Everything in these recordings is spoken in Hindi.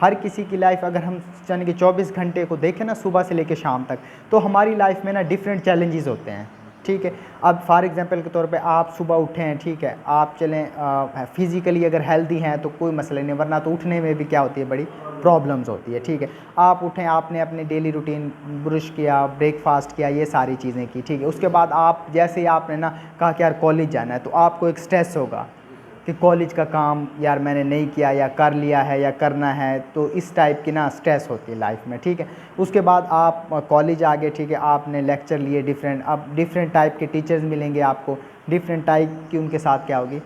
हर किसी की लाइफ अगर हम यानी कि 24 घंटे को देखें ना, सुबह से लेकर शाम तक, तो हमारी लाइफ में ना डिफरेंट चैलेंजेस होते हैं, ठीक है। अब फॉर एग्जांपल के तौर पे आप सुबह उठे हैं, ठीक है, आप चलें फिज़िकली अगर हेल्दी हैं तो कोई मसला नहीं, वरना तो उठने में भी क्या होती है, बड़ी प्रॉब्लम्स होती है, ठीक है। आप उठें, आपने अपने डेली रूटीन ब्रश किया, ब्रेकफास्ट किया, ये सारी चीज़ें की, ठीक है। उसके बाद आप जैसे ही आपने ना कहा कि यार कॉलेज जाना है, तो आपको एक स्ट्रेस होगा कि कॉलेज का काम यार मैंने नहीं किया या कर लिया है या करना है, तो इस टाइप की ना स्ट्रेस होती है लाइफ में, ठीक है। उसके बाद आप कॉलेज आ गए, ठीक है, आपने लेक्चर लिए डिफरेंट, अब डिफरेंट टाइप के टीचर्स मिलेंगे आपको, डिफरेंट टाइप की उनके साथ क्या होगी,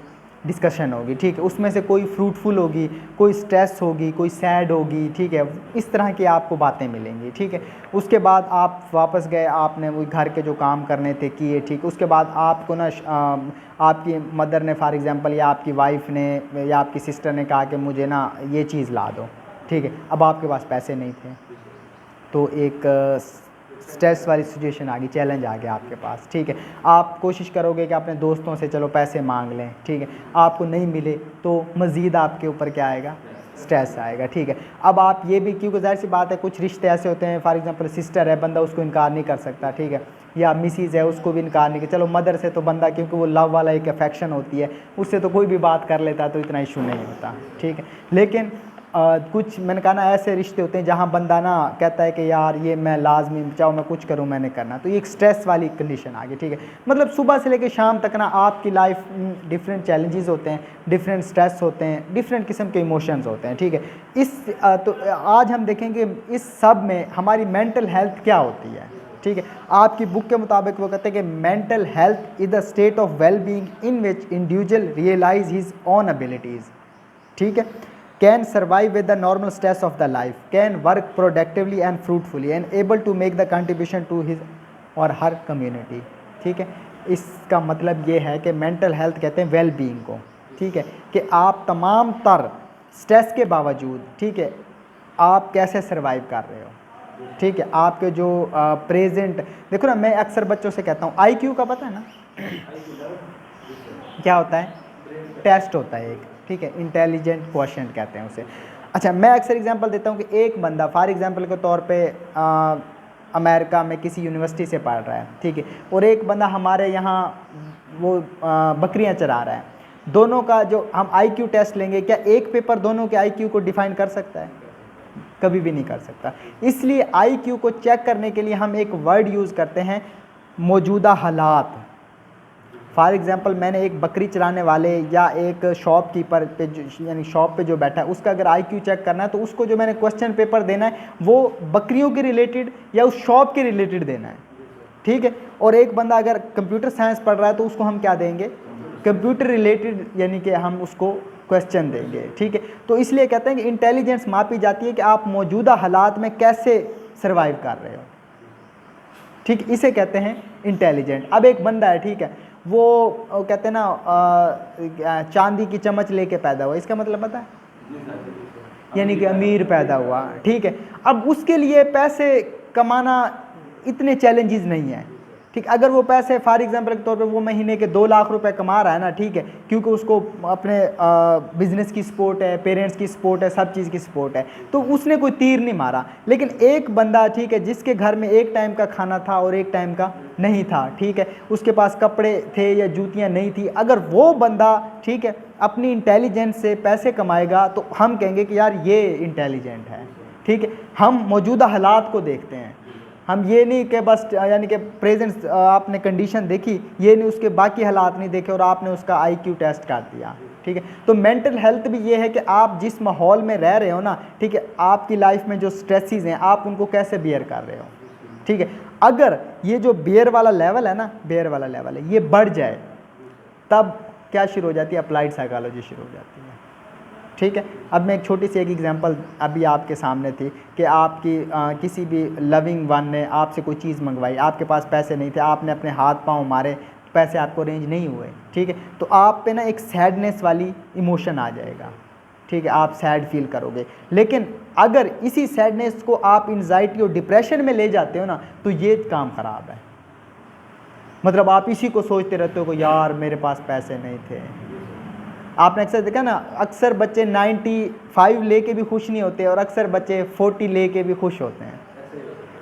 डिस्कशन होगी, ठीक है। उसमें से कोई फ्रूटफुल होगी, कोई स्ट्रेस होगी, कोई सैड होगी, ठीक है, इस तरह की आपको बातें मिलेंगी, ठीक है। उसके बाद आप वापस गए, आपने वो घर के जो काम करने थे किए, ठीक। उसके बाद आपको ना आपकी मदर ने फॉर एग्ज़ाम्पल या आपकी वाइफ ने या आपकी सिस्टर ने कहा कि मुझे ना ये चीज़ ला दो, ठीक है। अब आपके पास पैसे नहीं थे, तो एक स्ट्रेस वाली सिचुएशन आ गई, चैलेंज आ गया आपके पास, ठीक है। आप कोशिश करोगे कि अपने दोस्तों से चलो पैसे मांग लें, ठीक है, आपको नहीं मिले तो मज़ीद आपके ऊपर क्या आएगा, स्ट्रेस आएगा, ठीक है। अब आप ये भी, क्योंकि ज़ाहिर सी बात है कुछ रिश्ते ऐसे होते हैं, फॉर एग्जांपल सिस्टर है, बंदा उसको इनकार नहीं कर सकता, ठीक है, या मिसीज़ है, उसको भी इनकार नहीं कर, चलो मदर से तो बंदा, क्योंकि वो लव वाला एक अफेक्शन होती है, उससे तो कोई भी बात कर लेता है, तो इतना इशू नहीं होता, ठीक है। लेकिन कुछ मैंने कहा ना ऐसे रिश्ते होते हैं जहाँ बंदा ना कहता है कि यार ये मैं लाजमी, चाहो मैं कुछ करूँ मैंने करना, तो ये एक स्ट्रेस वाली कंडीशन आ गई, ठीक है। मतलब सुबह से लेकर शाम तक ना आपकी लाइफ डिफरेंट चैलेंजेस होते हैं, डिफरेंट स्ट्रेस होते हैं, डिफरेंट किस्म के इमोशंस होते हैं, ठीक है। तो आज हम देखेंगे इस सब में हमारी मेंटल हेल्थ क्या होती है, ठीक है। आपकी बुक के मुताबिक वो कहते हैं कि mental health is the state of well being in which individual realize his own abilities, ठीक है, can survive with the normal stress of the life, can work productively and fruitfully and able to make the contribution to his or her community, ठीक है। इसका मतलब ये है कि मेंटल हेल्थ कहते हैं वेल बीइंग को, ठीक है, कि आप तमाम तर स्ट्रेस के बावजूद, ठीक है, आप कैसे सर्वाइव कर रहे हो, ठीक है। आपके जो प्रेजेंट देखो ना, मैं अक्सर बच्चों से कहता हूँ IQ का पता है ना क्या होता है, टेस्ट होता है एक, ठीक है, इंटेलिजेंट क्वेश्चन कहते हैं उसे। अच्छा, मैं अक्सर एग्जांपल देता हूँ कि एक बंदा फॉर एग्जांपल के तौर पे अमेरिका में किसी यूनिवर्सिटी से पढ़ रहा है, ठीक है, और एक बंदा हमारे यहाँ वो बकरियाँ चरा रहा है, दोनों का जो हम IQ टेस्ट लेंगे, क्या एक पेपर दोनों के IQ को डिफ़ाइन कर सकता है, कभी भी नहीं कर सकता। इसलिए IQ को चेक करने के लिए हम एक वर्ड यूज़ करते हैं, मौजूदा हालात। फॉर एग्जांपल मैंने एक बकरी चराने वाले या एक शॉपकीपर पे यानी शॉप पे जो बैठा है उसका अगर IQ चेक करना है, तो उसको जो मैंने क्वेश्चन पेपर देना है वो बकरियों के रिलेटेड या उस शॉप के रिलेटेड देना है, ठीक है। और एक बंदा अगर कंप्यूटर साइंस पढ़ रहा है तो उसको हम क्या देंगे, कंप्यूटर रिलेटेड यानी कि हम उसको क्वेश्चन देंगे, ठीक है। तो इसलिए कहते हैं कि इंटेलिजेंस मापी जाती है कि आप मौजूदा हालात में कैसे सर्वाइव कर रहे हो, ठीक, इसे कहते हैं इंटेलिजेंट। अब एक बंदा है, ठीक है, वो कहते हैं ना चांदी की चम्मच लेके पैदा हुआ, इसका मतलब पता है, यानी कि अमीर पैदा हुआ, ठीक है। अब उसके लिए पैसे कमाना इतने चैलेंजेस नहीं है, ठीक। अगर वो पैसे फॉर एग्जांपल के तौर पे वो महीने के 2 लाख रुपए कमा रहा है ना, ठीक है, क्योंकि उसको अपने बिजनेस की सपोर्ट है, पेरेंट्स की सपोर्ट है, सब चीज़ की सपोर्ट है, तो उसने कोई तीर नहीं मारा। लेकिन एक बंदा, ठीक है, जिसके घर में एक टाइम का खाना था और एक टाइम का नहीं था, ठीक है, उसके पास कपड़े थे या जूतियाँ नहीं थी, अगर वो बंदा, ठीक है, अपनी इंटेलिजेंस से पैसे कमाएगा तो हम कहेंगे कि यार ये इंटेलिजेंट है, ठीक है। हम मौजूदा हालात को देखते हैं, हम ये नहीं कि बस यानी कि प्रेजेंट आपने कंडीशन देखी, ये नहीं उसके बाकी हालात नहीं देखे और आपने उसका IQ टेस्ट कर दिया, ठीक है। तो मेंटल हेल्थ भी ये है कि आप जिस माहौल में रह रहे हो ना, ठीक है, आपकी लाइफ में जो स्ट्रेसेस हैं आप उनको कैसे बियर कर रहे हो, ठीक है। अगर ये जो बियर वाला लेवल है ना, बियर वाला लेवल है, ये बढ़ जाए तब क्या शुरू हो जाती है, अप्लाइड साइकोलॉजी शुरू हो जाती है, ठीक है। अब मैं एक छोटी सी एक एग्जांपल अभी आपके सामने थी कि आपकी किसी भी लविंग वन ने आपसे कोई चीज़ मंगवाई, आपके पास पैसे नहीं थे, आपने अपने हाथ पांव मारे, पैसे आपको अरेंज नहीं हुए, ठीक है, तो आप पे ना एक सैडनेस वाली इमोशन आ जाएगा, ठीक है, आप सैड फील करोगे। लेकिन अगर इसी सैडनेस को आप एंजाइटी और डिप्रेशन में ले जाते हो ना, तो ये काम ख़राब है। मतलब आप इसी को सोचते रहते हो कि यार मेरे पास पैसे नहीं थे, आपने अक्सर देखा ना, अक्सर बच्चे 95 लेके भी खुश नहीं होते और अक्सर बच्चे 40 लेके भी खुश होते हैं।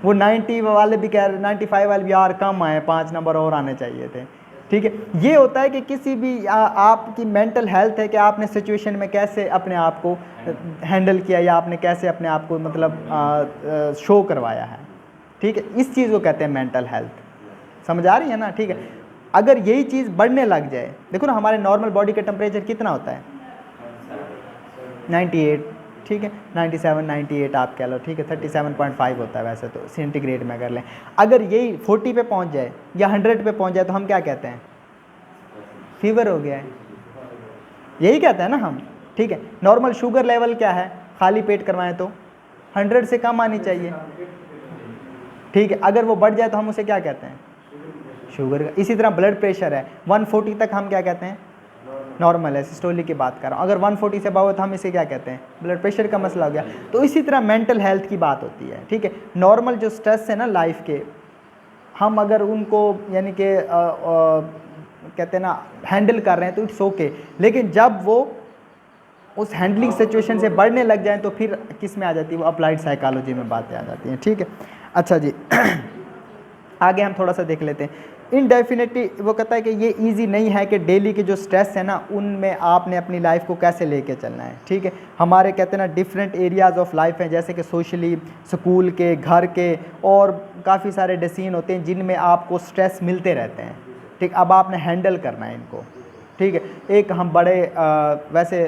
वो 90 वाले भी कह रहे, 95 वाले भी यार कम आए, 5 नंबर और आने चाहिए थे। ठीक है, ये होता है कि किसी भी आपकी मेंटल हेल्थ है कि आपने सिचुएशन में कैसे अपने आप को हैंडल किया या आपने कैसे अपने आप को मतलब शो करवाया है। ठीक है, इस चीज़ को कहते हैं मेंटल हेल्थ। समझ आ रही है ना? ठीक है, अगर यही चीज़ बढ़ने लग जाए, देखो ना हमारे नॉर्मल बॉडी का टेम्परेचर कितना होता है? 98, ठीक है, 97 98 आप कह लो, ठीक है, 37.5 होता है वैसे तो सेंटीग्रेड में अगर लें। अगर यही 40 पे पहुंच जाए या 100 पे पहुंच जाए तो हम क्या कहते हैं? फीवर हो गया है, यही कहते हैं ना हम। ठीक है, नॉर्मल शुगर लेवल क्या है खाली पेट करवाएं तो? 100 से कम आनी चाहिए। ठीक है, अगर वो बढ़ जाए तो हम उसे क्या कहते हैं? शुगर का। इसी तरह ब्लड प्रेशर है 140 तक हम क्या कहते हैं? नॉर्मल है, सिस्टोलिक की बात कर रहा हूँ। अगर 140 से अबव तो हम इसे क्या कहते हैं? ब्लड प्रेशर का मसला हो गया। तो इसी तरह मेंटल हेल्थ की बात होती है। ठीक है, नॉर्मल जो स्ट्रेस है ना लाइफ के, हम अगर उनको यानी कि कहते हैं ना हैंडल कर रहे हैं तो इट्स ओके, लेकिन जब वो उस हैंडलिंग सिचुएशन से बढ़ने लग जाए तो फिर किस में आ जाती है? वो अप्लाइड साइकोलॉजी में बातें आ जाती हैं। ठीक है, अच्छा जी आगे हम थोड़ा सा देख लेते हैं। इनडेफिनेटली वो कहता है कि ये इजी नहीं है कि डेली के जो स्ट्रेस है ना उनमें आपने अपनी लाइफ को कैसे लेके चलना है। ठीक है, हमारे कहते हैं ना डिफरेंट एरियाज़ ऑफ लाइफ हैं, जैसे कि सोशली, स्कूल के, घर के, और काफ़ी सारे डिसीजन होते हैं जिनमें आपको स्ट्रेस मिलते रहते हैं। ठीक, अब आपने हैंडल करना है इनको। ठीक है, एक हम बड़े वैसे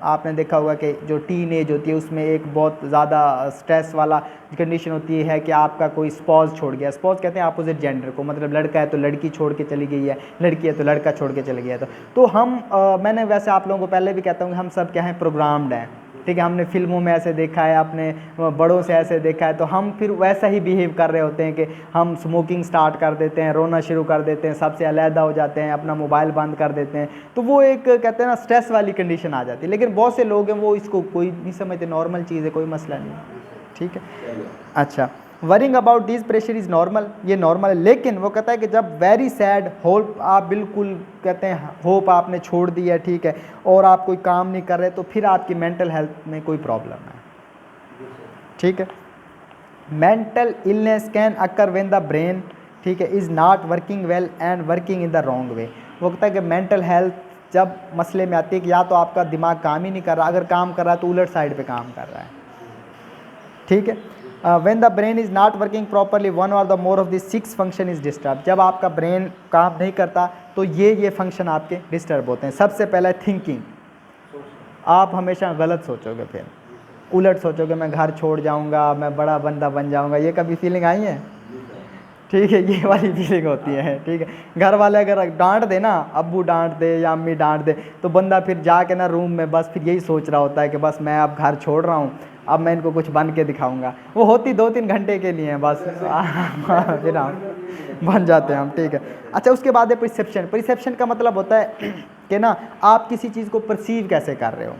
आपने देखा होगा कि जो टीन एज होती है उसमें एक बहुत ज़्यादा स्ट्रेस वाला कंडीशन होती है कि आपका कोई स्पॉज छोड़ गया। स्पॉज कहते हैं अपोजिट जेंडर को, मतलब लड़का है तो लड़की छोड़ के चली गई है, लड़की है तो लड़का छोड़ के चली गया। तो हम मैंने वैसे आप लोगों को पहले भी कहता हूँ कि हम सब क्या हैं? प्रोग्राम्ड हैं। ठीक है, हमने फिल्मों में ऐसे देखा है, अपने बड़ों से ऐसे देखा है, तो हम फिर वैसा ही बिहेव कर रहे होते हैं कि हम स्मोकिंग स्टार्ट कर देते हैं, रोना शुरू कर देते हैं, सबसे अलहदा हो जाते हैं, अपना मोबाइल बंद कर देते हैं। तो वो एक कहते हैं ना स्ट्रेस वाली कंडीशन आ जाती है। लेकिन बहुत से लोग हैं वो इसको कोई नहीं समझते, नॉर्मल चीज़ है, कोई मसला नहीं। ठीक है, अच्छा, worrying about this pressure is normal, ये नॉर्मल है। लेकिन वो कहता है कि जब वेरी सैड, होप आप बिल्कुल कहते हैं होप आपने छोड़ दी है, ठीक है, और आप कोई काम नहीं कर रहे, तो फिर आपकी मेंटल हेल्थ में कोई प्रॉब्लम है। ठीक है, mental illness can occur when the brain, ठीक है, is not working well and working in the wrong way. वो कहता है कि मेंटल हेल्थ जब मसले में आती है कि या तो आपका दिमाग काम ही नहीं कर रहा, अगर काम कर रहा है तो उलट साइड पे काम कर रहा है। ठीक है, when the brain is not working properly one or the more of this 6 function is disturb. जब आपका ब्रेन काम नहीं करता तो ये फंक्शन आपके डिस्टर्ब होते हैं। सबसे पहले थिंकिंग, आप हमेशा गलत सोचोगे, फिर उलट सोचोगे, मैं घर छोड़ जाऊंगा, मैं बड़ा बंदा बन जाऊंगा। ये कभी फीलिंग आई है? ठीक है, ये वाली फीलिंग होती है। ठीक है, घर वाले अगर डांट दे ना, अब्बू डांट दे या अम्मी डांट दे, तो बंदा फिर जाके ना रूम में बस फिर यही सोच रहा होता है कि बस मैं अब घर छोड़ रहा हूँ, अब मैं इनको कुछ बन के दिखाऊंगा। वो होती 2-3 घंटे के लिए हैं बस फिर हम बन जाते हैं हम। ठीक है, अच्छा, उसके बाद है परसेप्शन। परसेप्शन का मतलब होता है कि ना आप किसी चीज़ को परसीव कैसे कर रहे हो।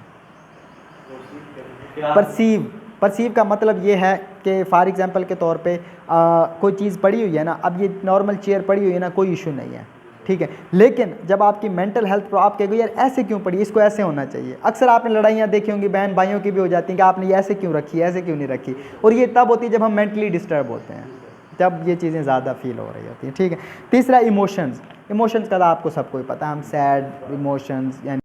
परसीव का मतलब ये है कि फॉर एग्जांपल के तौर पे कोई चीज़ पड़ी हुई है ना, अब ये नॉर्मल चेयर पड़ी हुई है ना, कोई इशू नहीं है। ठीक है, लेकिन जब आपकी मेंटल हेल्थ आप कहोगे यार ऐसे क्यों पड़ी, इसको ऐसे होना चाहिए। अक्सर आपने लड़ाइयाँ देखी होंगी बहन भाइयों की भी हो जाती हैं कि आपने ये ऐसे क्यों रखी, ऐसे क्यों नहीं रखी। और ये तब होती है जब हम मेंटली डिस्टर्ब होते हैं, जब ये चीज़ें ज़्यादा फील हो रही होती हैं। ठीक है, तीसरा इमोशंस। इमोशंस का आपको सबको ही पता है, हम सैड इमोशंस यानी